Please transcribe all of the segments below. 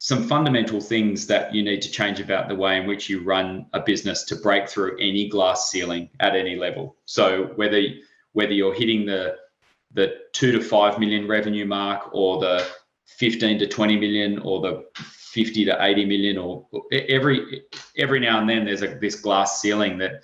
some fundamental things that you need to change about the way in which you run a business to break through any glass ceiling at any level. So whether you're hitting the 2 to 5 million revenue mark, or the 15 to 20 million, or the 50 to 80 million, or every now and then there's this glass ceiling that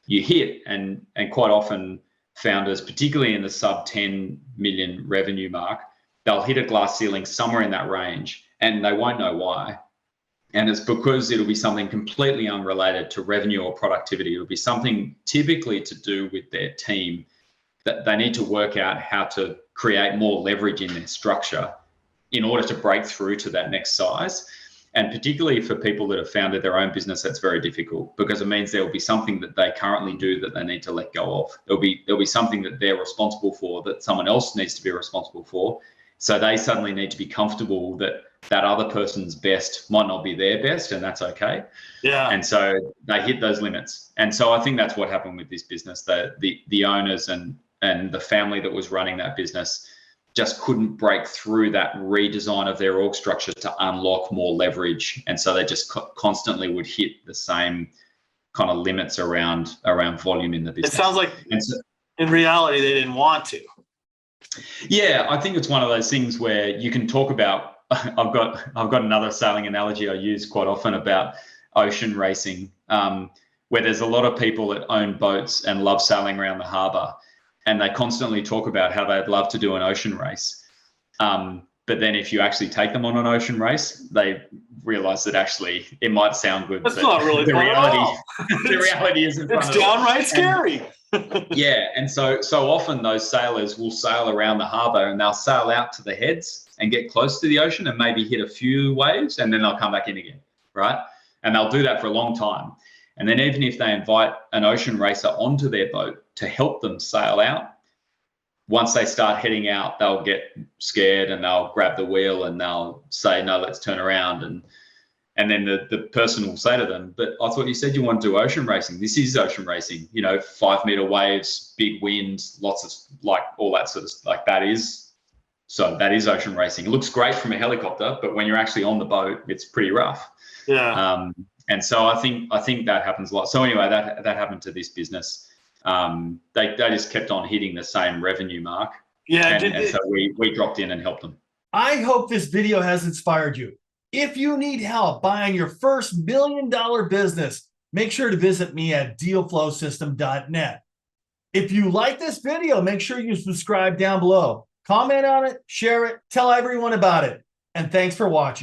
you hit, and quite often founders, particularly in the sub 10 million revenue mark, they'll hit a glass ceiling somewhere in that range, and they won't know why. And it's because it'll be something completely unrelated to revenue or productivity. It'll be something typically to do with their team, that they need to work out how to create more leverage in their structure in order to break through to that next size. And particularly for people that have founded their own business, that's very difficult, because it means there will be something that they currently do that they need to let go of. There'll be something that they're responsible for that someone else needs to be responsible for. So they suddenly need to be comfortable that other person's best might not be their best, and that's okay. Yeah. And so they hit those limits. And so I think that's what happened with this business. The owners and the family that was running that business just couldn't break through that redesign of their org structure to unlock more leverage. And so they just constantly would hit the same kind of limits around volume in the business. It sounds like in reality, they didn't want to. Yeah, I think it's one of those things where you can talk about, I've got another sailing analogy I use quite often about ocean racing, where there's a lot of people that own boats and love sailing around the harbour, and they constantly talk about how they'd love to do an ocean race. But then if you actually take them on an ocean race, they realize that actually it might sound good. That's not really the fun reality. at all. The reality isn't. It's downright scary. Yeah, and so often those sailors will sail around the harbour, and they'll sail out to the heads and get close to the ocean and maybe hit a few waves, and then they'll come back in again, right? And they'll do that for a long time. And then even if they invite an ocean racer onto their boat to help them sail out, once they start heading out, they'll get scared and they'll grab the wheel and they'll say, no, let's turn around. And then the person will say to them, but I thought you said you want to do ocean racing. This is ocean racing, 5 meter waves, big winds, lots of all that sort of that is ocean racing. It looks great from a helicopter, but when you're actually on the boat, it's pretty rough. Yeah. And so I think that happens a lot. So anyway, that happened to this business. They just kept on hitting the same revenue mark. Yeah. And so we dropped in and helped them. I hope this video has inspired you. If you need help buying your first $1 million business, make sure to visit me at dealflowsystem.net. If you like this video, make sure you subscribe down below. Comment on it, share it, tell everyone about it. And thanks for watching.